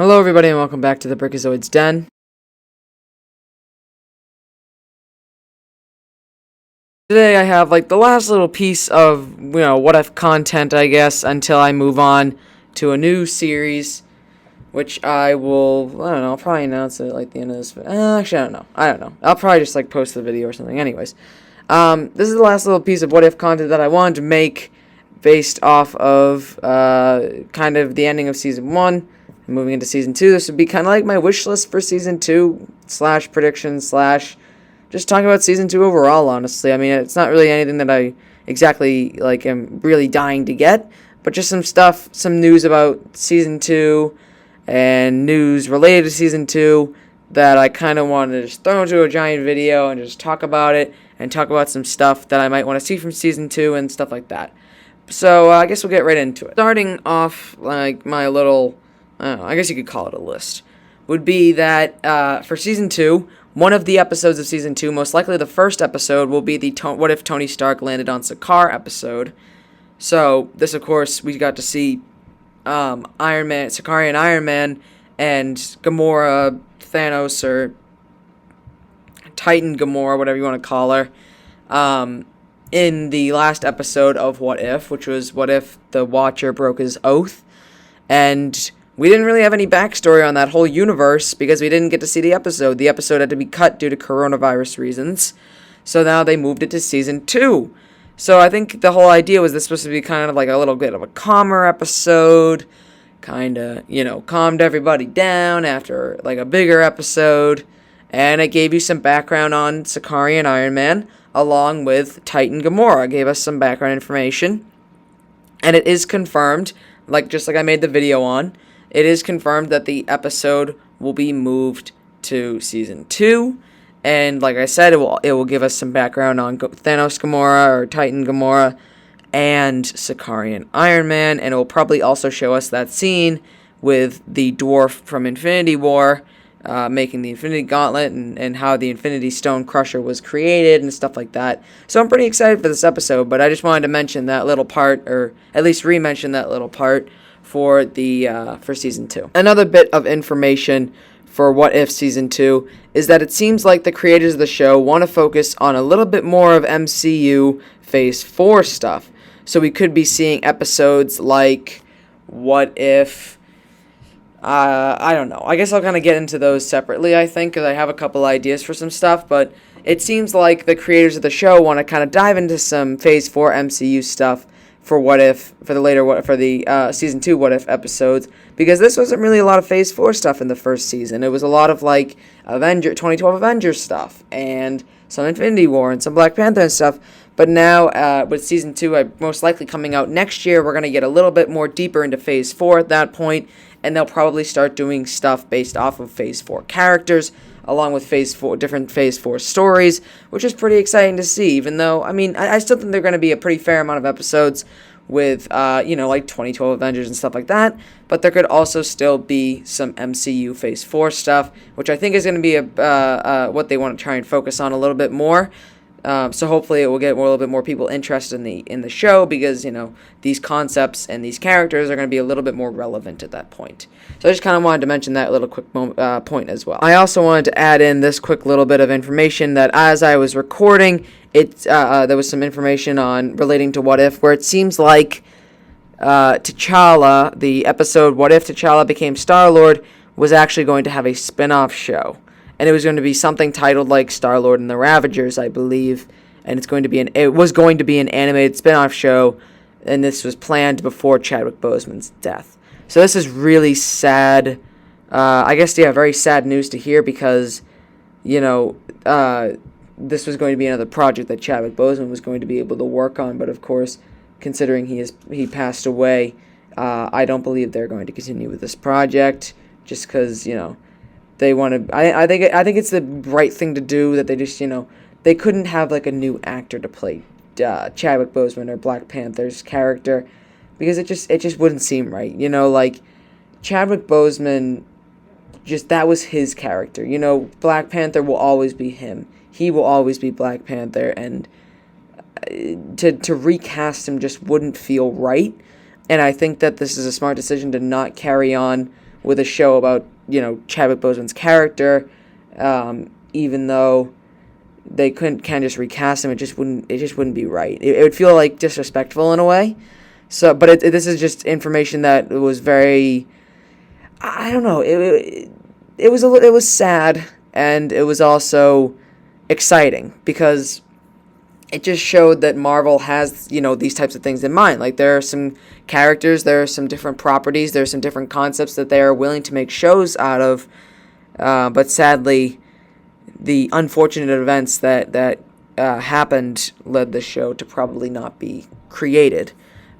Hello everybody and welcome back to the Brickazoid's Den. Today I have like the last little piece of, what if content, I guess, until I move on to a new series, which I don't know, I'll probably announce it like the end of this actually, I don't know. I'll probably just like post the video or something. Anyways, this is the last little piece of what if content that I wanted to make based off of kind of the ending of season 1. Moving into season 2, this would be kind of like my wish list for season 2 / prediction / just talking about season 2 overall. Honestly, I mean, it's not really anything that I exactly like am really dying to get, but just some stuff, some news about season 2 and news related to season 2 that I kind of wanted to just throw into a giant video and just talk about it and talk about some stuff that I might want to see from season 2 and stuff like that. So I guess we'll get right into it. Starting off, like my little, I don't know, I guess you could call it a list, would be that for season 2, one of the episodes of season 2, most likely the first episode, will be the What If Tony Stark Landed on Sakaar episode. So this, of course, we got to see Iron Man, Sakarian Iron Man, and Gamora, Thanos, or Titan Gamora, whatever you want to call her, in the last episode of What If, which was What If the Watcher broke his oath. And we didn't really have any backstory on that whole universe because we didn't get to see the episode. The episode had to be cut due to coronavirus reasons. So now they moved it to season 2. So I think the whole idea was this supposed to be kind of like a little bit of a calmer episode. Kind of, calmed everybody down after like a bigger episode. And it gave you some background on Sakarian Iron Man along with Titan Gamora. It gave us some background information. And it is confirmed, just like I made the video on, it is confirmed that the episode will be moved to season 2, and like I said, it will give us some background on Thanos Gamora or Titan Gamora and Sakarian Iron Man, and it will probably also show us that scene with the dwarf from Infinity War making the Infinity Gauntlet and how the Infinity Stone Crusher was created and stuff like that. So I'm pretty excited for this episode, but I just wanted to mention that little part, or at least re-mention that little part for season 2. Another bit of information for What If season 2 is that it seems like the creators of the show want to focus on a little bit more of MCU Phase 4 stuff. So we could be seeing episodes like What If, I don't know. I guess I'll kind of get into those separately, I think, because I have a couple ideas for some stuff, but it seems like the creators of the show want to kind of dive into some Phase 4 MCU stuff for the season 2 What If episodes, because this wasn't really a lot of Phase 4 stuff in the first season. It was a lot of 2012 Avengers stuff and some Infinity War and some Black Panther and stuff. But now with season 2 most likely coming out next year, we're going to get a little bit more deeper into Phase 4 at that point, and they'll probably start doing stuff based off of Phase 4 characters, along with different Phase 4 stories, which is pretty exciting to see, even though, I still think they're going to be a pretty fair amount of episodes with, 2012 Avengers and stuff like that, but there could also still be some MCU Phase 4 stuff, which I think is going to be what they want to try and focus on a little bit more. So hopefully it will get a little bit more people interested in the show, because these concepts and these characters are going to be a little bit more relevant at that point. So I just kind of wanted to mention that little quick point as well. I also wanted to add in this quick little bit of information that as I was recording, there was some information relating to What If, where it seems like T'Challa, the episode What If T'Challa Became Star-Lord, was actually going to have a spin-off show. And it was going to be something titled like Star-Lord and the Ravagers, I believe. And it was going to be an animated spin-off show, and this was planned before Chadwick Boseman's death. So this is really sad. Very sad news to hear, because, this was going to be another project that Chadwick Boseman was going to be able to work on. But of course, considering he passed away, I don't believe they're going to continue with this project, just because, they want to. I think it's the right thing to do, that they just, they couldn't have like a new actor to play Chadwick Boseman or Black Panther's character, because it just wouldn't seem right. Chadwick Boseman, that was his character. Black Panther will always be him. He will always be Black Panther, and to recast him just wouldn't feel right. And I think that this is a smart decision to not carry on with a show about, Chadwick Boseman's character, even though they couldn't kind of just recast him. It just wouldn't be right. It would feel like disrespectful in a way. So, but this is just information that was very, I don't know. It was sad, and it was also exciting because it just showed that Marvel has, these types of things in mind. Like, there are some characters, there are some different properties, there are some different concepts that they are willing to make shows out of. But sadly, the unfortunate events that happened led the show to probably not be created.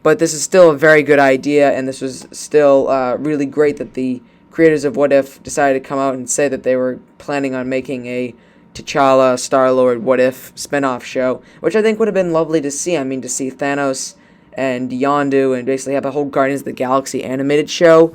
But this is still a very good idea, and this was still really great that the creators of What If decided to come out and say that they were planning on making a T'Challa, Star-Lord, What If spin-off show, which I think would have been lovely to see. I mean, to see Thanos and Yondu and basically have a whole Guardians of the Galaxy animated show.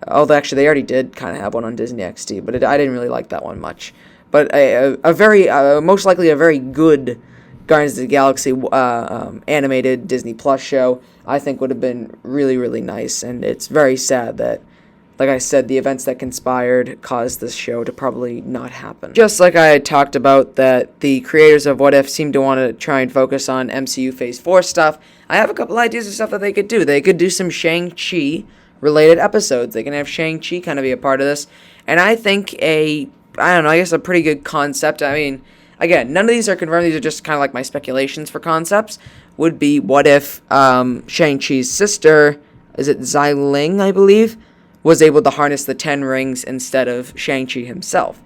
Although, actually, they already did kind of have one on Disney XD, but I didn't really like that one much. But a very, most likely a very good Guardians of the Galaxy animated Disney Plus show, I think would have been really, really nice. And it's very sad that, like I said, the events that conspired caused this show to probably not happen. Just like I had talked about that the creators of What If seem to want to try and focus on MCU Phase 4 stuff, I have a couple ideas of stuff that they could do. They could do some Shang-Chi related episodes. They can have Shang-Chi kind of be a part of this. And I think I guess a pretty good concept. I mean, again, none of these are confirmed. These are just kind of like my speculations for concepts. Would be what if Shang-Chi's sister, is it Xialing, I believe, was able to harness the 10 rings instead of Shang-Chi himself.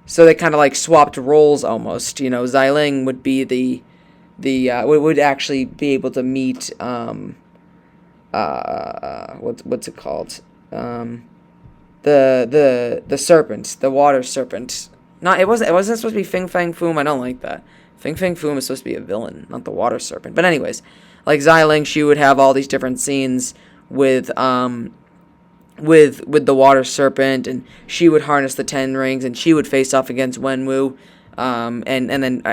So they kind of like swapped roles almost. Xialing would be would actually be able to meet what's it called? The serpent, the water serpent. It wasn't supposed to be Fin Fang Foom. I don't like that. Fin Fang Foom is supposed to be a villain, not the water serpent. But anyways, like Xialing, she would have all these different scenes with the water serpent, and she would harness the 10 rings, and she would face off against Wenwu, and then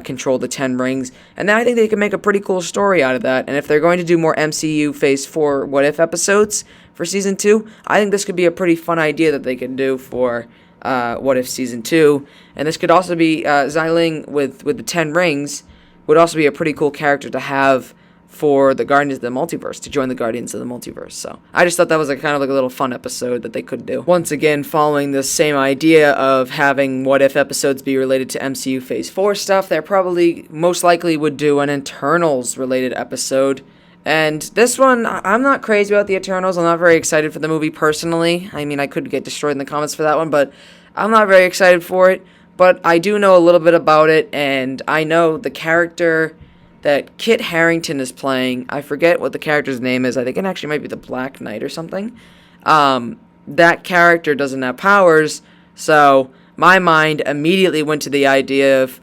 control the 10 rings. And then I think they could make a pretty cool story out of that. And if they're going to do more MCU Phase 4 What If episodes for Season 2, I think this could be a pretty fun idea that they could do for What If Season 2. And this could also be Xialing with the 10 rings would also be a pretty cool character to have for the Guardians of the Multiverse, to join the Guardians of the Multiverse. So I just thought that was kind of like a little fun episode that they could do. Once again, following the same idea of having What If episodes be related to MCU Phase 4 stuff, they probably most likely would do an Eternals related episode. And this one, I'm not crazy about the Eternals. I'm not very excited for the movie personally. I mean, I could get destroyed in the comments for that one, but I'm not very excited for it. But I do know a little bit about it, and I know the character that Kit Harington is playing. I forget what the character's name is. I think it actually might be the Black Knight or something. That character doesn't have powers, so my mind immediately went to the idea of,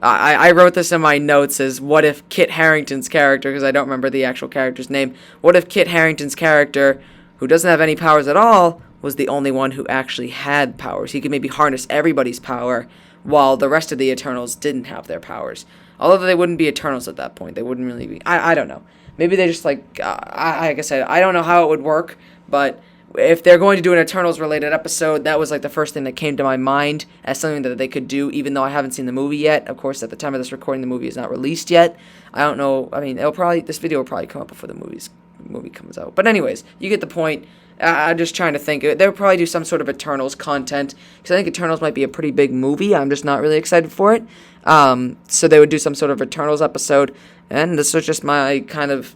I wrote this in my notes as what if Kit Harington's character, because I don't remember the actual character's name, what if Kit Harington's character, who doesn't have any powers at all, was the only one who actually had powers. He could maybe harness everybody's power, while the rest of the Eternals didn't have their powers. Although they wouldn't be Eternals at that point. They wouldn't really be. I don't know. Maybe they just like I said, I don't know how it would work, but if they're going to do an Eternals related episode, that was like the first thing that came to my mind as something that they could do, even though I haven't seen the movie yet. Of course, at the time of this recording, the movie is not released yet. I don't know. I mean, this video will probably come up before the movie comes out. But anyways, you get the point. I'm just trying to think. They'll probably do some sort of Eternals content, because I think Eternals might be a pretty big movie. I'm just not really excited for it. So they would do some sort of Eternals episode, and this was just my kind of,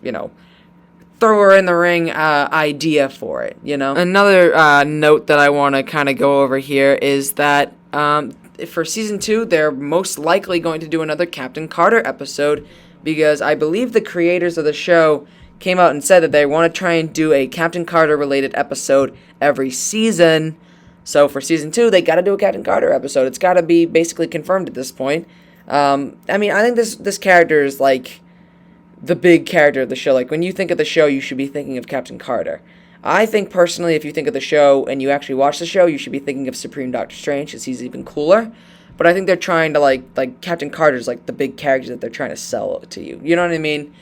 throw her in the ring idea for it, Another note that I want to kind of go over here is that for Season 2, they're most likely going to do another Captain Carter episode, because I believe the creators of the show came out and said that they want to try and do a Captain Carter related episode every season. So for Season 2, they got to do a Captain Carter episode. It's got to be basically confirmed at this point. I mean, I think this character is like the big character of the show. Like, when you think of the show, you should be thinking of Captain Carter. I think personally, if you think of the show and you actually watch the show, you should be thinking of Supreme Doctor Strange, because he's even cooler. But I think they're trying to like Captain Carter's like the big character that they're trying to sell to you. You know what I mean?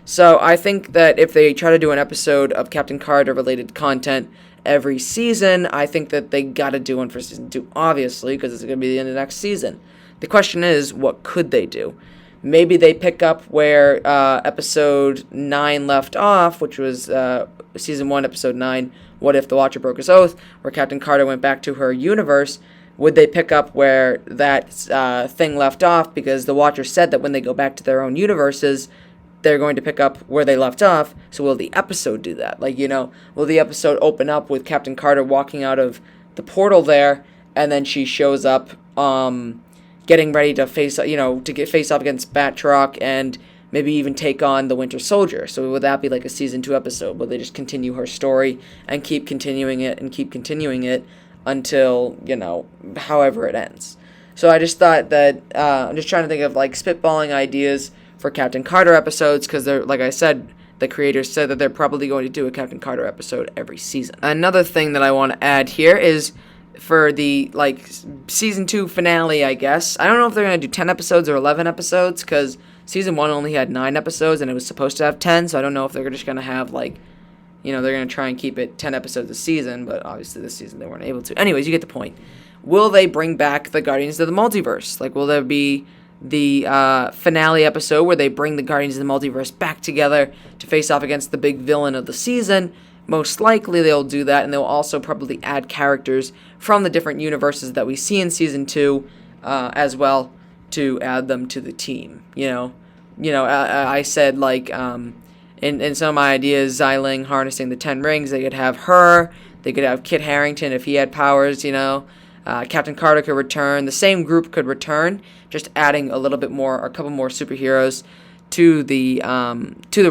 So I think that if they try to do an episode of Captain Carter related content every season. I think that they got to do one for season 2, obviously, because it's going to be the end of next season. The question is, what could they do? Maybe they pick up where episode 9 left off, which was season 1, episode 9, What If the Watcher Broke His Oath, where Captain Carter went back to her universe. Would they pick up where that thing left off? Because the Watcher said that when they go back to their own universes, they're going to pick up where they left off. So will the episode do that? Like, will the episode open up with Captain Carter walking out of the portal there, and then she shows up getting ready to face off against Batroc and maybe even take on the Winter Soldier. So would that be like a season 2 episode? Will they just continue her story and keep continuing it until, however it ends? So I just thought that, I'm just trying to think of like spitballing ideas for Captain Carter episodes, because they're, like I said, the creators said that they're probably going to do a Captain Carter episode every season. Another thing that I want to add here is for the, season 2 finale, I guess. I don't know if they're going to do 10 episodes or 11 episodes, because season 1 only had 9 episodes, and it was supposed to have 10, so I don't know if they're just going to have, they're going to try and keep it 10 episodes a season, but obviously this season they weren't able to. Anyways, you get the point. Will they bring back the Guardians of the Multiverse? Will there be the finale episode where they bring the Guardians of the Multiverse back together to face off against the big villain of the season? Most likely they'll do that, and they'll also probably add characters from the different universes that we see in season 2 as well, to add them to the team. I said in some of my ideas, Xiling harnessing the 10 rings. They could have her. They could have Kit Harington if he had powers. Captain Carter could return. The same group could return, just adding a little bit more, or a couple more superheroes to the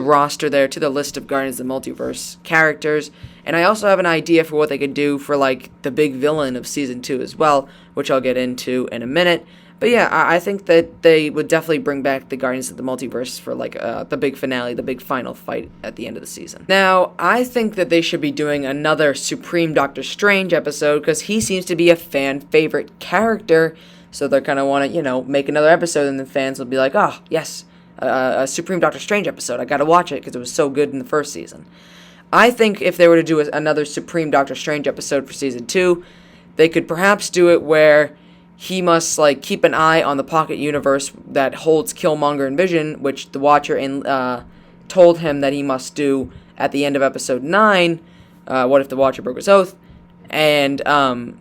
roster there, to the list of Guardians of the Multiverse characters. And I also have an idea for what they could do for the big villain of season 2 as well, which I'll get into in a minute. But yeah, I think that they would definitely bring back the Guardians of the Multiverse for the big finale, the big final fight at the end of the season. Now, I think that they should be doing another Supreme Doctor Strange episode, because he seems to be a fan favorite character. So they're going to want to, make another episode, and the fans will be like, oh, yes, a Supreme Doctor Strange episode. I got to watch it because it was so good in the first season. I think if they were to do another Supreme Doctor Strange episode for season 2, they could perhaps do it where he must keep an eye on the pocket universe that holds Killmonger and Vision, which the Watcher told him that he must do at the end of episode 9. What if the Watcher broke his oath? And then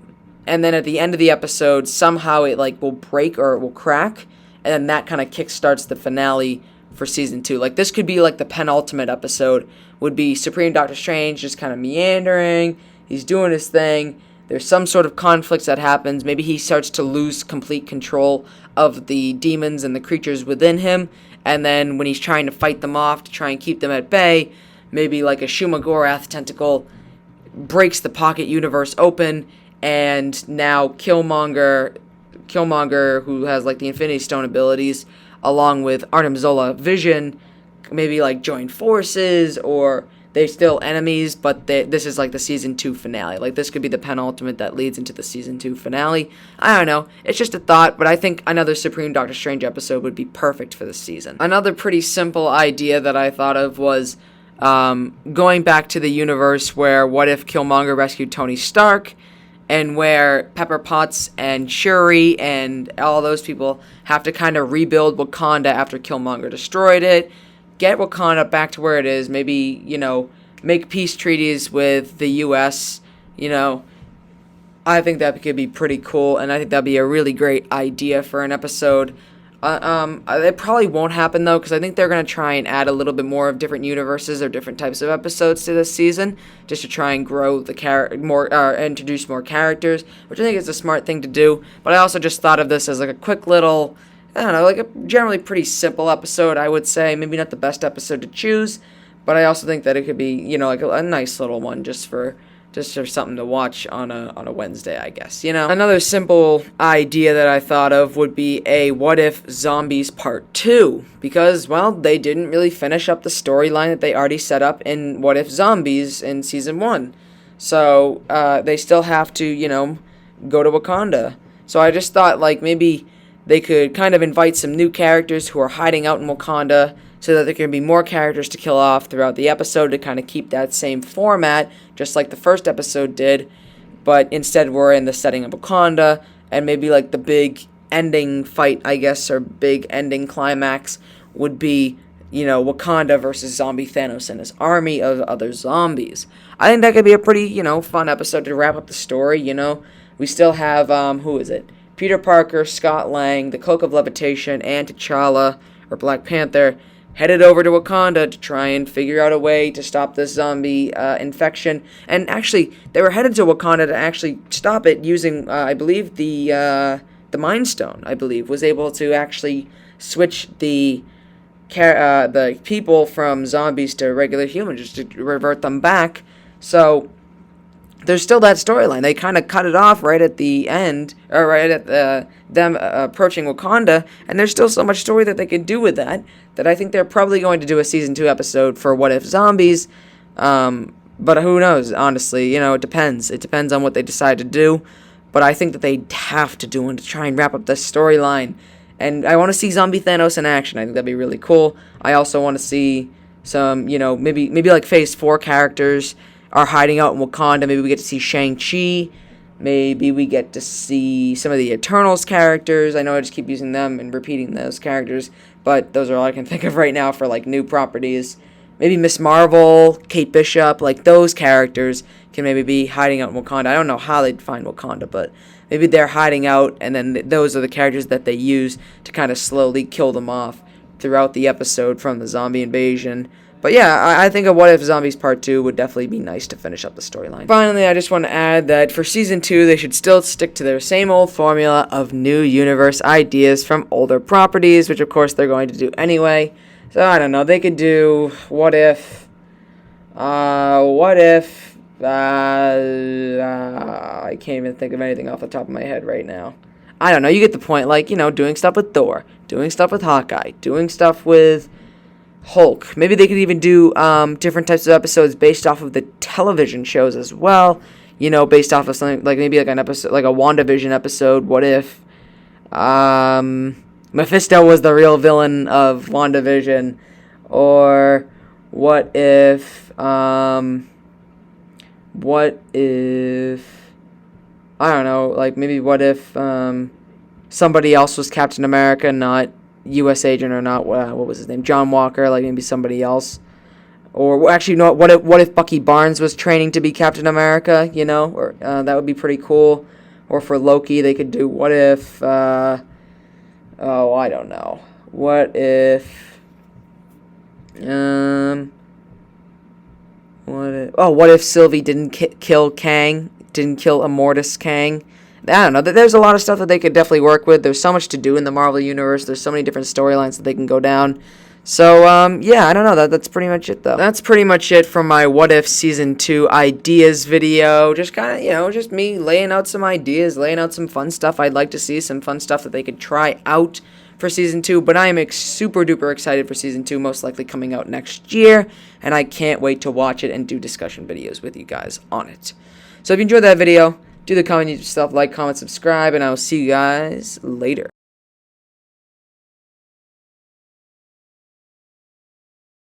at the end of the episode, somehow it will break or it will crack, and then that kind of kickstarts the finale for season 2. This could be the penultimate episode. Would be Supreme Doctor Strange just kind of meandering. He's doing his thing. There's some sort of conflict that happens. Maybe he starts to lose complete control of the demons and the creatures within him. And then when he's trying to fight them off, to try and keep them at bay, maybe a Shumagorath tentacle breaks the pocket universe open. And now Killmonger, who has the Infinity Stone abilities, along with Arnim Zola Vision, maybe join forces, or they're still enemies, but this is the season 2 finale. This could be the penultimate that leads into the season 2 finale. I don't know. It's just a thought, but I think another Supreme Doctor Strange episode would be perfect for this season. Another pretty simple idea that I thought of was going back to the universe where What If Killmonger rescued Tony Stark, and where Pepper Potts and Shuri and all those people have to kind of rebuild Wakanda after Killmonger destroyed it. Get Wakanda back to where it is, maybe, make peace treaties with the U.S., I think that could be pretty cool, and I think that'd be a really great idea for an episode. It probably won't happen, though, because I think they're going to try and add a little bit more of different universes or different types of episodes to this season, just to try and grow the introduce more characters, which I think is a smart thing to do. But I also just thought of this as a quick little, I don't know, a generally pretty simple episode, I would say. Maybe not the best episode to choose, but I also think that it could be, a nice little one just for something to watch on a Wednesday, I guess. Another simple idea that I thought of would be a What If Zombies Part 2, because, well, they didn't really finish up the storyline that they already set up in What If Zombies in Season 1. So, they still have to, go to Wakanda. So I just thought, maybe they could kind of invite some new characters who are hiding out in Wakanda, so that there can be more characters to kill off throughout the episode to kind of keep that same format, just like the first episode did, but instead we're in the setting of Wakanda, and maybe like the big ending fight, I guess, or big ending climax would be, Wakanda versus Zombie Thanos and his army of other zombies. I think that could be a pretty, fun episode to wrap up the story, We still have, who is it? Peter Parker, Scott Lang, the Cloak of Levitation, and T'Challa, or Black Panther, headed over to Wakanda to try and figure out a way to stop this zombie infection. And actually, they were headed to Wakanda to actually stop it using, I believe, the Mind Stone, I believe, was able to actually switch the people from zombies to regular humans, just to revert them back. So there's still that storyline. They kind of cut it off right at the end, or right at them approaching Wakanda, and there's still so much story that they can do with that I think they're probably going to do a Season 2 episode for What If Zombies, but who knows, honestly, it depends. It depends on what they decide to do, but I think that they have to do one to try and wrap up this storyline, and I want to see Zombie Thanos in action. I think that'd be really cool. I also want to see some, maybe like Phase 4 characters are hiding out in Wakanda. Maybe we get to see Shang-Chi. Maybe we get to see some of the Eternals characters. I know I just keep using them and repeating those characters, but those are all I can think of right now for, like, new properties. Maybe Miss Marvel, Kate Bishop, like, those characters can maybe be hiding out in Wakanda. I don't know how they'd find Wakanda, but maybe they're hiding out, and then those are the characters that they use to kind of slowly kill them off throughout the episode from the zombie invasion. But yeah, I think a What If Zombies Part 2 would definitely be nice to finish up the storyline. Finally, I just want to add that for Season 2, they should still stick to their same old formula of new universe ideas from older properties, which of course they're going to do anyway. So I don't know, they could do I can't even think of anything off the top of my head right now. I don't know, you get the point, like, doing stuff with Thor, doing stuff with Hawkeye, doing stuff with Hulk. Maybe they could even do different types of episodes based off of the television shows as well. Based off of something like maybe like an episode, like a WandaVision episode. What if Mephisto was the real villain of WandaVision? Or what if I don't know, like maybe what if somebody else was Captain America, not U.S. agent, or not, what was his name, John Walker, like maybe somebody else. Or actually, no, what if Bucky Barnes was training to be Captain America, or that would be pretty cool. Or for Loki, they could do what if, I don't know, what if Sylvie didn't kill Kang, didn't kill Immortus Kang. I don't know. There's a lot of stuff that they could definitely work with. There's so much to do in the Marvel Universe. There's so many different storylines that they can go down. So, yeah, I don't know. That's pretty much it, though. That's pretty much it for my What If Season 2 ideas video. Just kind of, just me laying out some ideas, laying out some fun stuff. I'd like to see some fun stuff that they could try out for Season 2, but I am super duper excited for Season 2, most likely coming out next year, and I can't wait to watch it and do discussion videos with you guys on it. So if you enjoyed that video, do the comment yourself, like, comment, subscribe, and I will see you guys later.